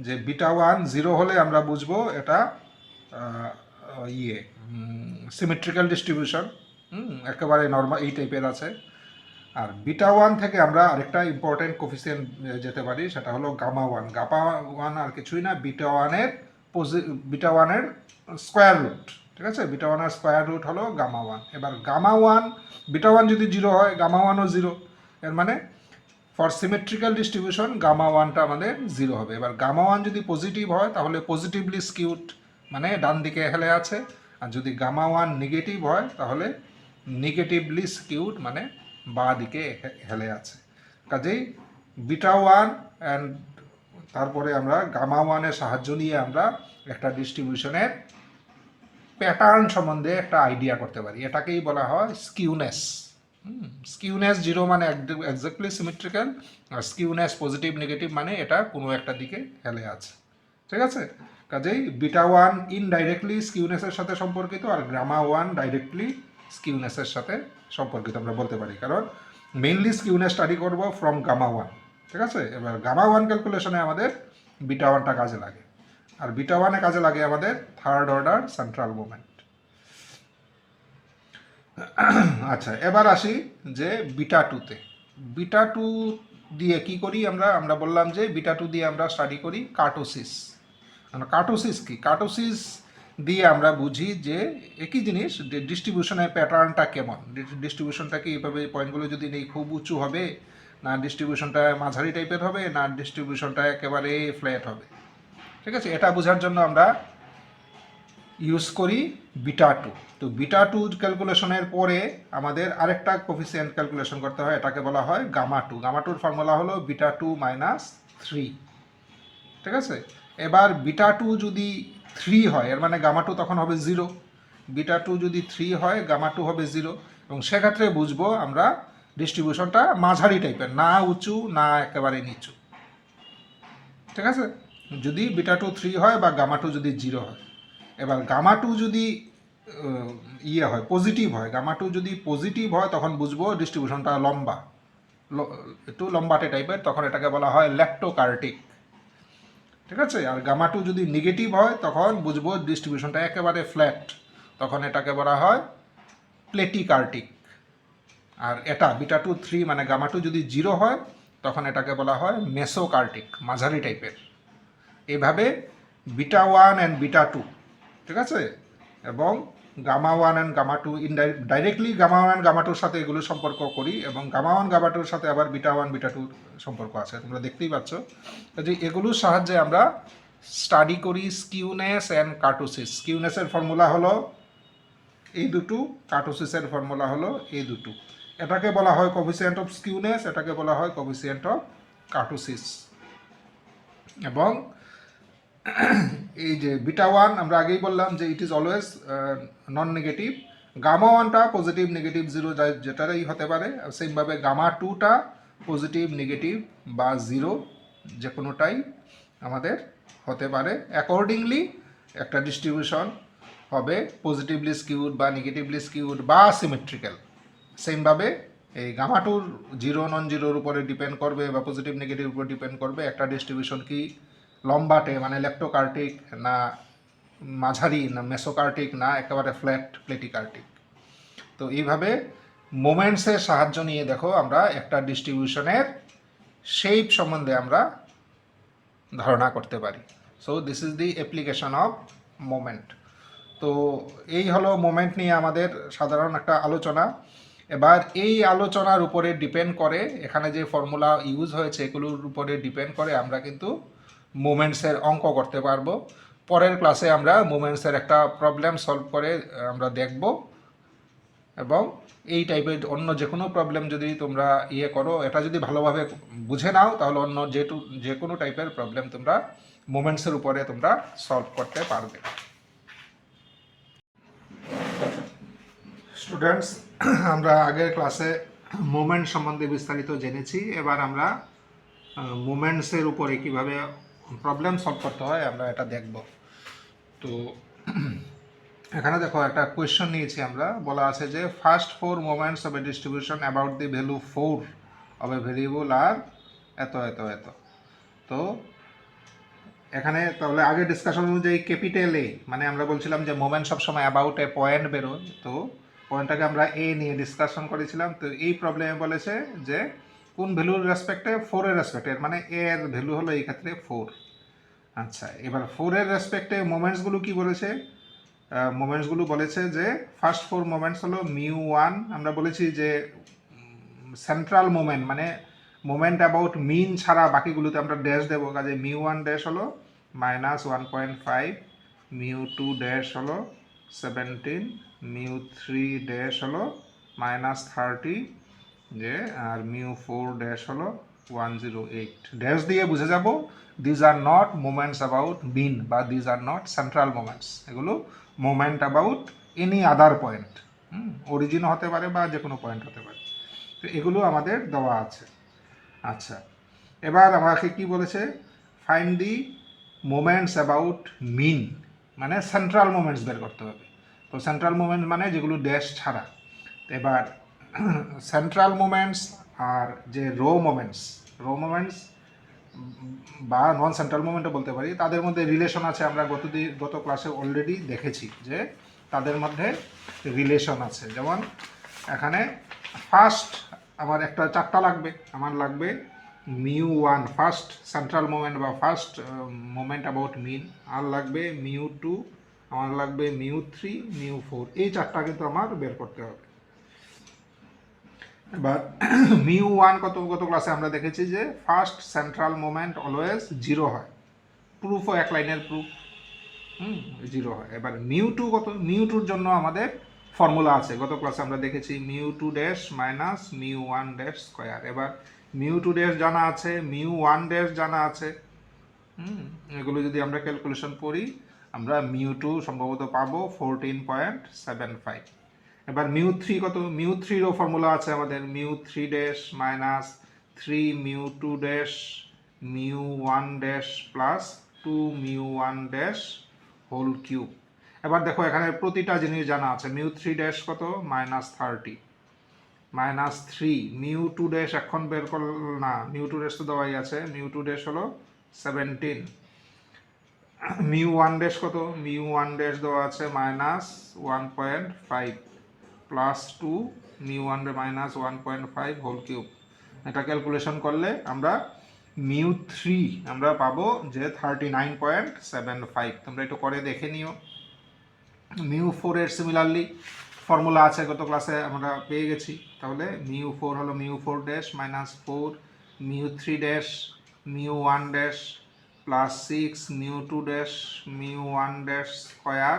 যে বিটা 1 0 হলে আমরা বুঝবো এটা সিমেট্রিক্যাল ডিস্ট্রিবিউশন, একেবারে নর্মাল এই টাইপের আছে। আর বিটা 1 থেকে আমরা আরেকটা ইম্পর্টেন্ট কোফিসিয়েন্ট যেতে পারি, সেটা হলো গামা 1। গামা 1 আর কিছুই না, বিটা 1 এর স্কোয়ার রুট, ঠিক আছে? বিটা 1 এর স্কোয়ার রুট হলো গামা 1। এবার গামা 1, বিটা 1 যদি 0 হয় গামা 1ও 0, এর মানে ফর সিমেট্রিক্যাল ডিস্ট্রিবিউশন গামা 1টা আমাদের 0 হবে। এবার গামা 1 যদি পজিটিভ হয় তাহলে পজিটিভলি স্কিউড, মানে ডান দিকে হেলে আছে। আর যদি গামা 1 নেগেটিভ হয় তাহলে নেগেটিভলি স্কিউড, মানে বাঁ দিকে হেলে আছে। কাজেই বিটা 1 অ্যান্ড তারপরে আমরা গামা 1 এর সাহায্য নিয়ে আমরা একটা ডিস্ট্রিবিউশনের প্যাটার্ন সম্বন্ধে একটা আইডিয়া করতে পারি। এটাকেই বলা হয় স্কিউনেস। স্কিউনেস 0 মানে এক্স্যাক্টলি সিমেট্রিক্যাল, আর স্কিউনেস পজিটিভ নেগেটিভ মানে এটা কোনো একটা দিকে হেলে আছে, ঠিক আছে? কাজেই বিটা 1 ইনডাইরেক্টলি স্কিউনেসের সাথে সম্পর্কিত, আর গামা 1 ডাইরেক্টলি স্কিউনেসের সাথে সম্পর্কিত আমরা বলতে পারি, কারণ মেইনলি স্কিউনেস স্টাডি করব ফ্রম গামা 1, ঠিক আছে? এবার গামা 1 ক্যালকুলেশনে আমাদের বিটা 1টা কাজে লাগে, আর বিটা 1-এ কাজে লাগে আমাদের থার্ড অর্ডার সেন্ট্রাল মোমেন্ট। আচ্ছা, এবার আসি যে বিটা 2-তে। বিটা 2 দিয়ে কি করি আমরা বললাম যে বিটা 2 দিয়ে আমরা স্টাডি করি কার্টোসিস। কার্টোসিস কি? কার্টোসিস দিয়ে আমরা বুঝি যে একই জিনিস, ডিস্ট্রিবিউশনের প্যাটার্নটা কেমন, ডিস্ট্রিবিউশনটা কি এভাবে পয়েন্টগুলো যদি নেই খুব উঁচু হবে, না ডিস্ট্রিবিউশনটা মাঝারি টাইপের হবে, না ডিস্ট্রিবিউশনটা একেবারে ফ্ল্যাট হবে। ঠিক আছে, এটা বোঝার জন্য আমরা ইউজ করি বিটা টু। তো বিটা টু ক্যালকুলেশনের পরে আমাদের আরেকটা কোফিসিয়েন্ট ক্যালকুলেশন করতে হয়, এটাকে বলা হয় গামা টু। গামা টুর ফর্মুলা হলো বিটা টু মাইনাস 3। ঠিক আছে, এবার বিটা টু যদি 3 হয় এর মানে গামা টু তখন হবে 0। বিটা টু যদি 3 হয় গামা টু হবে 0, এবং সেক্ষেত্রে বুঝবো আমরা ডিস্ট্রিবিউশনটা মাঝারি টাইপের, না উঁচু না একেবারে নিচু। ঠিক আছে, যদি বিটা টু 3 হয় বা গামা টু যদি 0 হয়। এবার গামা টু যদি হয় পজিটিভ হয়, গামা টু যদি পজিটিভ হয় তখন বুঝবো ডিস্ট্রিবিউশনটা লম্বা, একটু লম্বাটে টাইপের, তখন এটাকে বলা হয় ল্যাক্টোকার্টিক। ঠিক আছে, আর গামা টু যদি নেগেটিভ হয় তখন বুঝবো ডিস্ট্রিবিউশনটা একেবারে ফ্ল্যাট, তখন এটাকে বলা হয় প্লেটিকার্টিক। আর এটা বিটা টু 3 মানে গামা টু যদি 0 হয় তখন এটাকে বলা হয় মেসোকার্টিক, মাঝারি টাইপের। এইভাবে বিটা 1 অ্যান্ড বিটা 2, ঠিক আছে, এবং gamma 1 and gamma 2 directly gamma 1 gamma 2-র সাথে এগুলো সম্পর্ক করি, এবং গামা 1 গামা 2-র সাথে আবার বিটা 1 বিটা 2 সম্পর্ক আছে, তোমরা দেখতেই পাচ্ছ। যে এগুলোর সাহায্যে আমরা স্টাডি করি স্কিউনেস অ্যান্ড কার্টোসিস। স্কিউনেসের ফর্মুলা হলো এই দুটো, কার্টোসিসের ফর্মুলা হলো এই দুটো। এটাকে বলা হয় কোফিসিয়েন্ট অফ স্কিউনেস, এটাকে বলা হয় কোফিসিয়েন্ট অফ কার্টোসিস। এবং এই যে বিটা 1 আমরা আগেই বললাম যে it is always non negative, gamma 1টা পজিটিভ নেগেটিভ 0 যেটারই হতে পারে, সেমভাবে গামা 2টা পজিটিভ নেগেটিভ বা 0 যে কোনোটাই আমাদের হতে পারে। অ্যাকর্ডিংলি একটা ডিস্ট্রিবিউশন হবে পজিটিভলি স্কিউড বা নেগেটিভলি স্কিউড বা সিমেট্রিক্যাল। সেমভাবে এই গামা টুর 0 নন 0-র উপরে ডিপেন্ড করবে বা পজিটিভ নেগেটিভ উপর ডিপেন্ড করবে একটা ডিস্ট্রিবিউশন কি লম্বাটে মানে ল্যাক্টোকার্টিক, না মাঝারি, না মেসোকার্টিক, না একেবারে ফ্ল্যাট প্লেটিকার্টিক। তো এইভাবে মোমেন্টসের সাহায্য নিয়ে দেখো আমরা একটা ডিস্ট্রিবিউশনের শেপ সম্বন্ধে আমরা ধারণা করতে পারি। So this is the application of moment. তো এই হলো মোমেন্ট নিয়ে আমাদের সাধারণ একটা আলোচনা। এবার এই আলোচনার উপরে ডিপেন্ড করে, এখানে যে ফর্মুলা ইউজ হয়েছে এগুলোর উপরে ডিপেন্ড করে আমরা কিন্তু মোমেন্টসের অঙ্ক করতে পারবো। পরের ক্লাসে আমরা মোমেন্টসের একটা প্রবলেম সলভ করে আমরা দেখব, এবং এই টাইপের অন্য যে কোনো প্রবলেম যদি তোমরা করো, এটা যদি ভালোভাবে বুঝে নাও তাহলে অন্য যে কোনো টাইপের প্রবলেম তোমরা মোমেন্টসের উপরে তোমরা সলভ করতে পারবে। স্টুডেন্টস, আমরা আগের ক্লাসে মোমেন্ট সম্বন্ধে বিস্তারিত জেনেছি। এবার আমরা মোমেন্টসের উপরে কিভাবে প্রবলেম সলভ করতে হয় আমরা এটা দেখব। তো এখানে দেখো একটা কোয়েশ্চন নিয়েছি আমরা, বলা আছে যে first 4 moments of a distribution about the value 4 of a variable আর এত এত এত। তো এখানে তাহলে আগে ডিসকাশন অনুযায়ী ক্যাপিটাল এ মানে আমরা বলছিলাম যে মোমেন্ট সবসময় অ্যাবাউট এ পয়েন্ট বেরোয়, তো পয়েন্টটাকে আমরা এ নিয়ে ডিসকাশন করেছিলাম। তো এই প্রবলেমে বলেছে যে কোন ভ্যালুর রেসপেক্টে, 4-এর রেসপেক্টে, মানে এ এর ভ্যালু হলো এই ক্ষেত্রে 4। আচ্ছা, এবার 4-এর রেসপেক্টে মোমেন্টসগুলো কি বলেছে? মোমেন্টসগুলো বলেছে যে ফার্স্ট 4 মোমেন্টস হলো μ1, আমরা বলেছি যে সেন্ট্রাল মোমেন্ট মানে মোমেন্ট অ্যাবাউট মিন ছাড়া বাকিগুলোতে আমরা ড্যাশ দেবো, কাজে μ1 ড্যাশ হলো -1.5, μ2 ড্যাশ হলো 17, μ3 ড্যাশ হলো -30, যে আর μ4 ড্যাশ হলো 108। ড্যাশ দিয়ে বুঝে যাব these are not moments about mean বা these are not central moments, এগুলো moment about any other point, অরিজিনও হতে পারে বা যে কোনো পয়েন্ট হতে পারে। তো এগুলো আমাদের দেওয়া আছে। আচ্ছা, এবার আমাকে কি বলেছে? ফাইন্ড দি মোমেন্টস অ্যাবাউট মিন, মানে সেন্ট্রাল মোমেন্টস বের করতে হবে। তো সেন্ট্রাল মোমেন্টস মানে যেগুলো ড্যাশ ছাড়া। এবার সেন্ট্রাল মোমেন্টস আর যে রো মোমেন্টস বা নন সেন্ট্রাল মোমেন্টও বলতে পারি, তাদের মধ্যে রিলেশন আছে। আমরা গত ক্লাসে অলরেডি দেখেছি যে তাদের মধ্যে রিলেশন আছে। যেমন এখানে ফার্স্ট আমার একটা 4টা লাগবে, আমার লাগবে mu one first central moment বা ফার্স্ট মোমেন্ট অ্যাবাউট মিন, আর লাগবে মিউ টু, আমার লাগবে মিউ থ্রি, মিউ ফোর, এই চারটা কিন্তু আমার বের করতে হবে। এবার মিউ ওয়ান কত কত ক্লাসে আমরা দেখেছি যে first central moment always zero হয়, প্রুফও এক লাইনের প্রুফ, জিরো হয়। এবার মিউ টু কত, মিউ টুর জন্য আমাদের ফর্মুলা আছে, গত ক্লাসে আমরা দেখেছি mu two dash minus mu one dash square. এবার মিউ টু ড্যাশ জানা আছে, মিউ ওয়ান ড্যাশ জানা আছে, এগুলো যদি আমরা ক্যালকুলেশন করি আমরা মিউ টু সম্ভবত পাবো 14.75। এবার মিউ থ্রি কত, মিউ থ্রিরও ফর্মুলা আছে আমাদের, mu three dash minus three mu two dash mu one dash plus two mu one dash whole cube. এবার দেখো এখানে প্রতিটা জিনিস জানা আছে, মিউ থ্রি ড্যাশ কত minus 30, minus three mu two dash এখন বের করল না, মিউ টু ড্যাশ তো দেওয়াই আছে, মিউ টু ড্যাশ হলো 17, মিউ ওয়ান ড্যাশ কত, মিউ ওয়ান ড্যাশ দেওয়া আছে minus 1.5 plus two mu one minus 1.5 whole cube. এটা ক্যালকুলেশন করলে আমরা মিউ থ্রি আমরা পাবো যে 39.75। তোমরা একটু করে দেখে নিও। মিউ ফোরের সিমিলারলি ফর্মুলা আছে, গত ক্লাসে আমরা পেয়ে গেছি। তাহলে মিউ ফোর হলো mu four dash minus four mu three dash mu one dash plus six mu two dash mu one dash square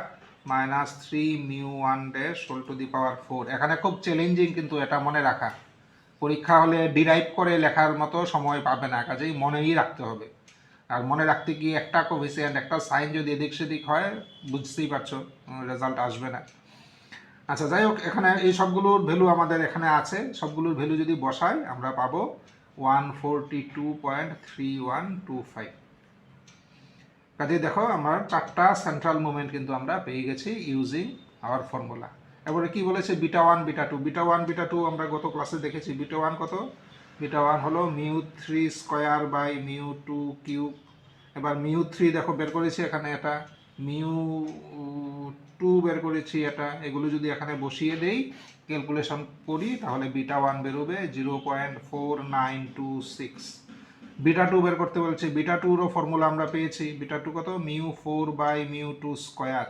minus three mu one dash whole to the power four. এখানে খুব challenging কিন্তু এটা মনে রাখা, পরীক্ষা হলে derive করে লেখার মতো সময় পাবে না, কাজেই মনেই রাখতে হবে। আর মনে রাখতে গিয়ে একটা কোভিসিয়েন্ট একটা সাইন যদি এদিক সেদিক হয় বুঝতেই পারছো রেজাল্ট আসবে না। আচ্ছা যাই হোক, এখানে এই সবগুলোর ভ্যালু আমাদের এখানে আছে, সবগুলোর ভ্যালু যদি বসাই আমরা পাবো 142.3125। কাজেই দেখো আমার চারটা সেন্ট্রাল মোমেন্ট কিন্তু আমরা পেয়ে গেছি ইউজিং আওয়ার ফর্মুলা। এবারে কি বলেছে beta one beta two, beta one beta two আমরা গত ক্লাসে দেখেছি। বিটা ওয়ান কত, বিটা ওয়ান হলো mu three square by mu two cube. এবার মিউ থ্রি দেখো বের করেছি এখানে, এটা মিউ টু বের করেছি এটা, এগুলো যদি এখানে বসিয়ে দেই ক্যালকুলেশন করি তাহলে বিটা ওয়ান বেরোবে 0.4926। বিটা টু বের করতে বলছে, বিটা টুরও ফর্মুলা আমরা পেয়েছি, বিটা টু কত mu four by mu two square.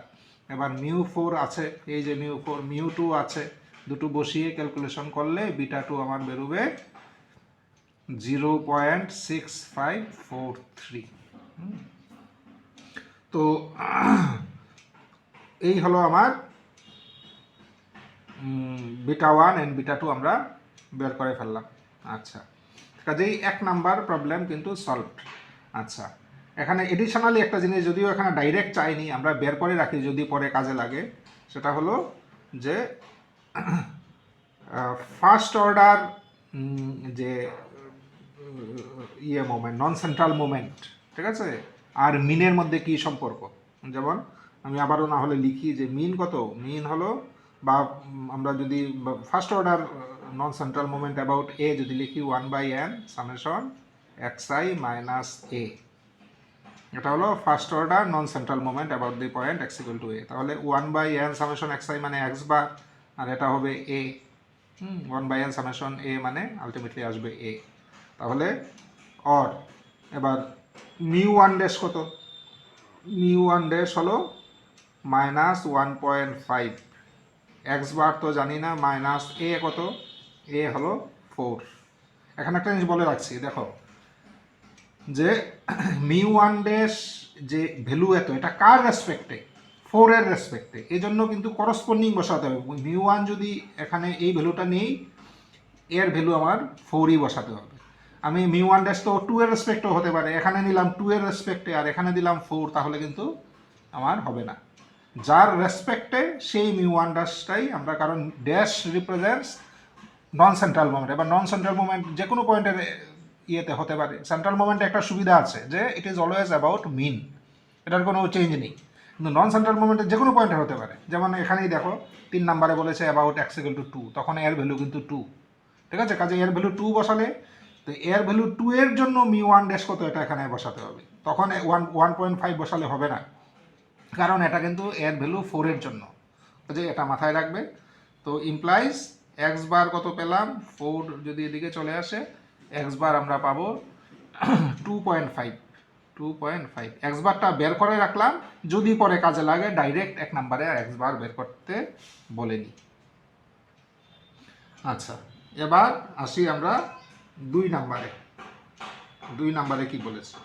এবার মিউ ফোর আছে, এই যে মিউ ফোর, মিউ টু আছে, দুটো বসিয়ে ক্যালকুলেশন করলে বিটা টু আমার বেরোবে 0.6543। তো এই হলো আমার beta one and beta two আমরা বের করে ফেললাম। আচ্ছা, কাজেই এক নাম্বার প্রবলেম কিন্তু সলভড। আচ্ছা, এখানে এডিশনালি একটা জিনিস, যদিও এখানে ডাইরেক্ট চাইনি, আমরা বের করে রাখি যদি পরে কাজে লাগে, সেটা হলো যে ফার্স্ট অর্ডার যে ইয়ে মোমেন্ট, নন সেন্ট্রাল মোমেন্ট, ঠিক আছে, আর মিনের মধ্যে কি সম্পর্ক। যেমন আমি আবারও না হলে লিখি যে মিন কত, মিন হলো, বা আমরা যদি first order non central moment about a যদি লিখি 1/n summation xi minus a, এটা হলো first order non central moment about the point x equal to a. তাহলে 1/n সামেশন xi মানে x বার, আর এটা হবে a, 1/n সামেশন a মানে আলটিমেটলি আসবে a। তাহলে অর এবার মিউ ওয়ান ড্যাশ কত, মিউ ওয়ান ড্যাশ হলো মাইনাস 1.5, এক্স বার তো জানি না, মাইনাস এ কত, এ হলো 4। এখানে একটা জিনিস বলে রাখছি, দেখো যে মিউ ওয়ান ড্যাশ যে ভ্যালু এত, এটা কার রেসপেক্টে, 4 এর রেসপেক্টে, এই জন্য কিন্তু করসপন্ডিং বসাতে হবে। মিউ ওয়ান যদি এখানে এই ভ্যালুটা নেই, এর ভ্যালু আমার 4ই বসাতে হবে। আমি মিউ ওয়ান ড্যাশ তো 2 এর রেসপেক্টও হতে পারে, এখানে নিলাম 2 এর রেসপেক্টে আর এখানে দিলাম 4, তাহলে কিন্তু আমার হবে না। যার রেসপেক্টে সেই মিউ ওয়ান ড্যাশটাই আমরা, কারণ ড্যাশ রিপ্রেজেন্টস নন সেন্ট্রাল মোমেন্ট। এবার নন সেন্ট্রাল মোমেন্ট যে কোনো পয়েন্টের ইয়েতে হতে পারে। সেন্ট্রাল মোমেন্টে একটা সুবিধা আছে যে ইট ইজ অলওয়েজ অ্যাবাউট মিন, এটার কোনো চেঞ্জ নেই। কিন্তু নন সেন্ট্রাল মোমেন্টে যে কোনো পয়েন্টে হতে পারে। যেমন এখানেই দেখো 3 নাম্বারে বলেছে অ্যাবাউট x ইকুয়াল টু 2, তখন এর ভ্যালু কিন্তু 2, ঠিক আছে। কাজে এর ভ্যালু 2 বসালে, তো এর ভ্যালু 2 এর জন্য মিউ ওয়ান ড্যাশ কত এটা এখানে বসাতে হবে। তখন 1.5 বসালে হবে না, কারণ এটা কিন্তু এর ভ্যালু 4 এর জন্য। যে এটা মাথায় রাখবে। তো ইমপ্লাইজ এক্স বার কত পেলাম 4, যদি এদিকে চলে আসে এক্স বার আমরা পাবো 2.5 2.5 এক্স বারটা বের করে রাখলাম, যদি পরে কাজে লাগে ডাইরেক্ট 1 নম্বরে এক্স বার বের করতে বলেনি। আচ্ছা, এবার আসি আমরা 2 নম্বরে। 2 নম্বরে কি বলেছে?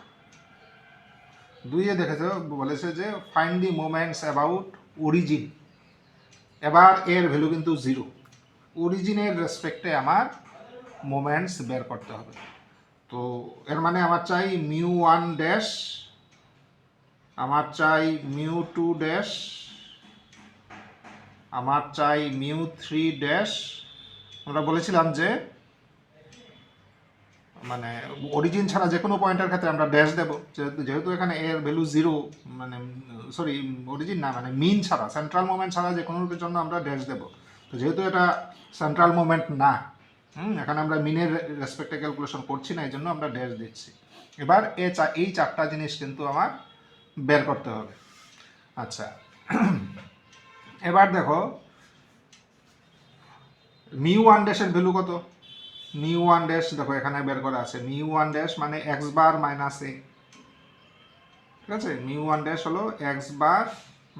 2-এ দেখেছো বলেছে যে find the moments about origin. এবার এর ভ্যালু কিন্তু 0। অরিজিনের রেসপেক্টে আমার মোমেন্টস বের করতে হবে। তো এর মানে আমার চাই μ1 ড্যাশ, আমার চাই μ2 ড্যাশ, আমার চাই μ3 ড্যাশ। আমরা বলেছিলাম যে মানে অরিজিন ছাড়া যে কোনো পয়েন্টের ক্ষেত্রে আমরা ড্যাশ দেব, যেহেতু এখানে এর ভ্যালু 0, মানে সরি অরিজিন না, মানে মিন ছাড়া, সেন্ট্রাল মোমেন্ট ছাড়া যে কোনো জন্য আমরা ড্যাশ দেব। তো যেহেতু এটা সেন্ট্রাল মোমেন্ট না, এখানে আমরা মিনের রেসপেক্টে ক্যালকুলেশন করছি না, এই জন্য আমরা ড্যাশ দিচ্ছি। এবার এই 4টা জিনিস কিন্তু আমার বের করতে হবে। আচ্ছা, এবার দেখো μ1 ড্যাশের ভ্যালু কত? μ1 ড্যাশ দেখো এখানে বের করা আছে, μ1 ড্যাশ মানে এক্স বার মাইনাস এ। ঠিক আছে, μ1 ড্যাশ হলো এক্স বার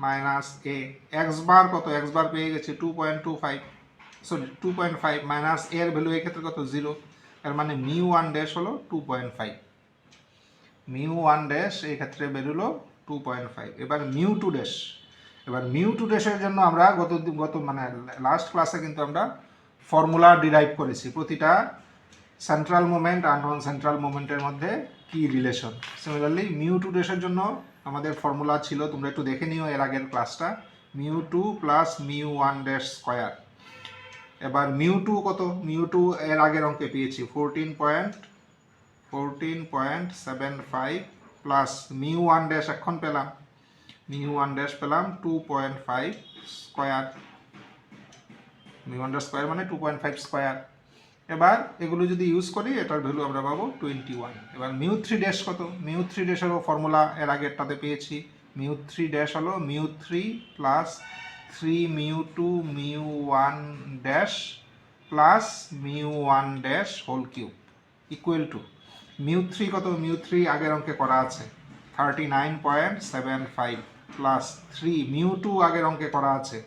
মাইনাস এ। এক্স বার কত? এক্স বার পেয়ে গেছি 2.25, সরি 2.5, মাইনাস এর ভ্যালু এই ক্ষেত্রে কত? 0। এর মানে μ1 ড্যাশ হলো 2.5। μ1 ড্যাশ এই ক্ষেত্রে বেরোলো 2.5। এবার μ2 ড্যাশ, এবার μ2 ড্যাশের জন্য আমরা গত মানে লাস্ট ক্লাসে কিন্তু আমরা ফর্মুলা ডিরাইভ করেছি, প্রতিটা সেন্ট্রাল মোমেন্ট আর নন সেন্ট্রাল মোমেন্টের মধ্যে কি রিলেশন। সিমিলারলি μ2 ড্যাশের জন্য আমাদের ফর্মুলা ছিল, তোমরা একটু দেখে নিও এর আগের ক্লাসটা, μ2 প্লাস μ1 ড্যাশ স্কয়ার। এবার μ2 কত? μ2 এর আগের অঙ্কে পেয়েছি 14.75 প্লাস μ1 ড্যাশ এখন পেলাম, μ1 ড্যাশ পেলাম 2.5 স্কয়ার। μ1 ড্যাশ স্কয়ার মানে 2.5 স্কয়ার। এবার এগুলো যদি ইউজ করি এটার ভ্যালু আমরা পাবো 21। এবার μ3 ড্যাশ কত? μ3 ড্যাশেরও ফর্মুলা এর আগেরটাতে পেয়েছি, μ3 ড্যাশ হলো μ3 plus 3μ2 μ1 dash plus μ1 dash whole cube equal to μ3 কত? μ3 আগের অঙ্কে করা আছে 39.75 প্লাস 3 μ2 আগের অঙ্কে করা আছে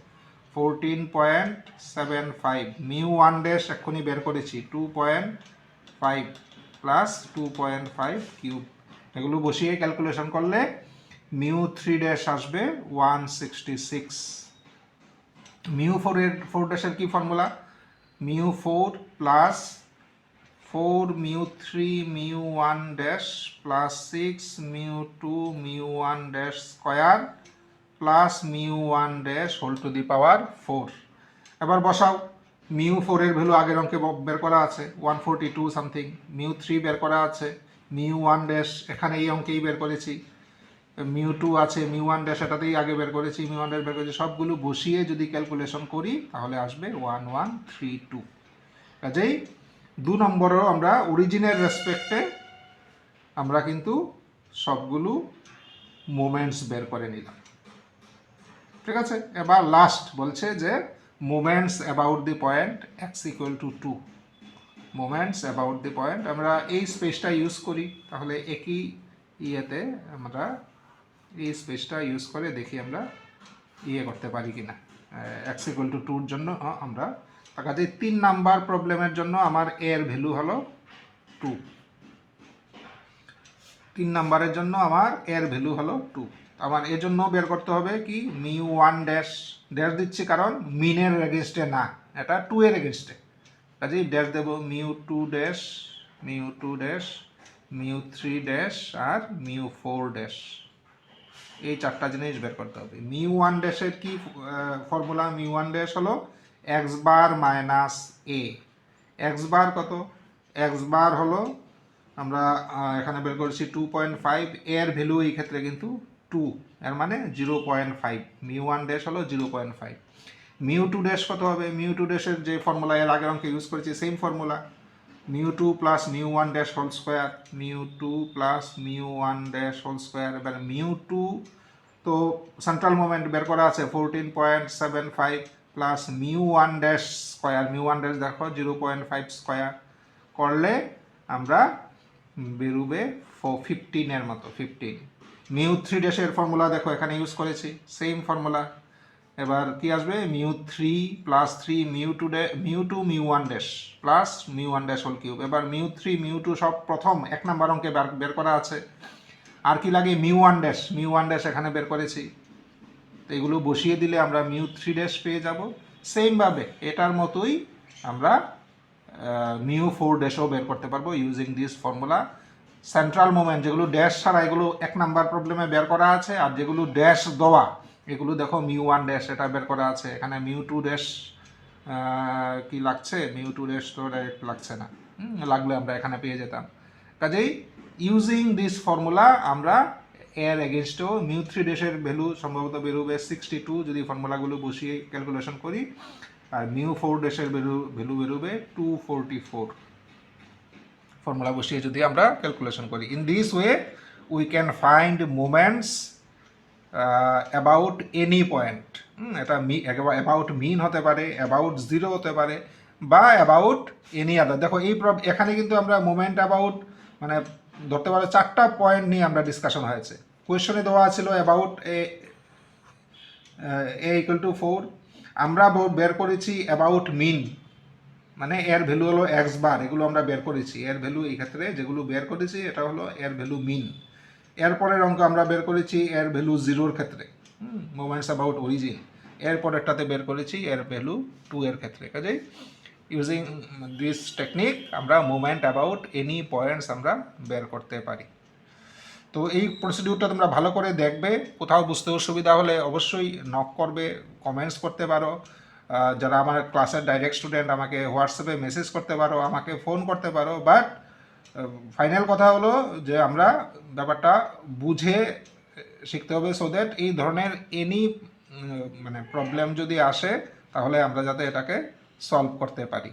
14.75, μ1 ড্যাশ এক্ষুনি বের করেছি 2.5 প্লাস 2.5 কিউব। এগুলো বসিয়ে ক্যালকুলেশন করলে μ3 ড্যাশ আসবে 166। μ4 ড্যাশের কি formula? μ4 plus 4 μ3 μ1 dash plus 6 μ2 μ1 dash square plus μ1 dash whole to the power 4। এবার বসাও, μ4 এর ভ্যালু আগের অঙ্কে বের করা আছে 142 সামথিং, μ3 বের করা আছে, μ1 ড্যাশ এখানে এই অঙ্কেই বের করেছি, μ2 আছে, μ1 ড্যাশ এটাতেই আগে বের করেছি, μ1 ড্যাশ বের করেছি, সবগুলো বসিয়ে যদি ক্যালকুলেশন করি তাহলে আসবে 1132। কাজেই 2 নম্বরেও আমরা অরিজিনের রেসপেক্টে আমরা কিন্তু সবগুলো মোমেন্টস বের করে নিলাম। ঠিক আছে, এবার লাস্ট বলছে যে moments about the point x equal to 2। Moments about the point আমরা এই স্পেসটা ইউজ করি, তাহলে একই ইয়েতে আমরা এই স্পেসটা ইউজ করে দেখি আমরা করতে পারি কিনা এক্স ইকুয়াল টু 2-র জন্য আমরা। কাজে 3 নাম্বার প্রবলেমের জন্য আমার এর ভ্যালু হলো 2। 3 নাম্বারের জন্য আমার এর ভ্যালু হলো 2। আমার এর জন্য বের করতে হবে কি μ1 ড্যাশ, ড্যাশ দিচ্ছি কারণ মিনের এগেনস্টে না, এটা 2 এর এগেনস্টে, কাজেই ড্যাশ দেব μ2 ড্যাশ, μ2 ড্যাশ, μ3 ড্যাশ আর μ4 ড্যাশ। এই 4টা জিনিস বের করতে হবে। μ1 ড্যাশের কি ফর্মুলা? μ1 ড্যাশ হলো এক্স বার মাইনাস এ। এক্স বার কত? এক্স বার হলো আমরা এখানে বের করেছি 2.5, এর ভ্যালু এই ক্ষেত্রে কিন্তু 2, এর মানে 0.5। μ1 ড্যাশ হলো 0.5। μ2 ড্যাশ কত হবে? μ2 ড্যাশের যে ফর্মুলা এর আগের অঙ্কে ইউজ করেছি same formula, μ2 plus μ1 dash whole square, μ2 plus μ1 dash whole square. এবার μ2 তো সেন্ট্রাল মোমেন্ট বের করা আছে 14.75 প্লাস μ1 ড্যাশ স্কোয়ার, μ1 ড্যাশ দেখো 0.5 স্কোয়ার করলে আমরা বেরোবে 15 মতো 15। মিউ 3 ড্যাশের ফর্মুলা দেখো এখানে ইউজ করেছি, সেম ফর্মুলা। এবার কি আসবে, mu 3 plus 3 mu 2 mu 1 dash plus mu 1 dash whole cube. এবার মিউ 3 মিউ 2 সব প্রথম 1 নাম্বার অঙ্কে বের করা আছে। আর কি লাগে, মিউ 1 ড্যাশ এখানে বের করেছি। তো এগুলো বসিয়ে দিলে আমরা মিউ 3 ড্যাশ পেয়ে যাব। সেমভাবে এটার মতোই আমরা মিউ 4 ড্যাশও বের করতে পারবো using this formula. Central moment যেগুলো ড্যাশ ছাড়া এগুলো 1 নাম্বার প্রবলেমে বের করা আছে, আর যেগুলো ড্যাশ দেওয়া এগুলো দেখো মিউ 1 ড্যাশ এটা বের করা আছে। এখানে মিউ 2 ড্যাশ কি লাগছে, মিউ 2 ড্যাশ তো ডাইরেক্ট লাগছে না, লাগলে আমরা এখানে পেয়ে যেতাম। কাজেই ইউজিং দিস ফর্মুলা আমরা এর এগেনস্টও মিউ 3 ড্যাশের ভ্যালু সম্ভবত বেরোবে 62 যদি ফর্মুলাগুলো বসিয়ে ক্যালকুলেশন করি, আর মিউ 4 ড্যাশের ভ্যালু বেরোবে 244 ফর্মুলা বসিয়ে যদি আমরা ক্যালকুলেশন করি। In this way we can find moments about any point. এটা অ্যাবাউট মিন হতে পারে, অ্যাবাউট জিরো হতে পারে, বা অ্যাবাউট এনি আদার। দেখো এখানে কিন্তু আমরা মোমেন্ট অ্যাবাউট মানে ধরতে পারো 4টা পয়েন্ট নিয়ে আমরা ডিসকাশন হয়েছে। কোয়েশ্চনে দেওয়া ছিল অ্যাবাউট এ ইকুয়াল টু 4, আমরা বের করেছি অ্যাবাউট মিন, মানে এর ভ্যালু হলো এক্স বার, এগুলো আমরা বের করেছি। এর ভ্যালু এই ক্ষেত্রে যেগুলো বের করেছি এটা হলো এর ভ্যালু মিন। এরপরের অঙ্ক আমরা বের করেছি এর ভ্যালু জিরোর ক্ষেত্রে, মোমেন্টস অ্যাবাউট অরিজিন। এরপরেরটাতে বের করেছি এর ভ্যালু 2 এর ক্ষেত্রে। কাজেই ইউজিং দিস টেকনিক আমরা মোমেন্ট অ্যাবাউট এনি পয়েন্টস আমরা বের করতে পারি। তো এই প্রসিডিউরটা তোমরা ভালো করে দেখবে। কোথাও বুঝতে অসুবিধা হলে অবশ্যই নক করবে, কমেন্টস করতে পারো। যারা আমার ক্লাসের ডাইরেক্ট স্টুডেন্ট আমাকে হোয়াটসঅ্যাপে মেসেজ করতে পারো, আমাকে ফোন করতে পারো। বাট ফাইনাল কথা হলো যে আমরা ব্যাপারটা বুঝে শিখতে হবে, সো দ্যাট এই ধরনের এনি মানে প্রবলেম যদি আসে তাহলে আমরা যাতে এটাকে সলভ করতে পারি।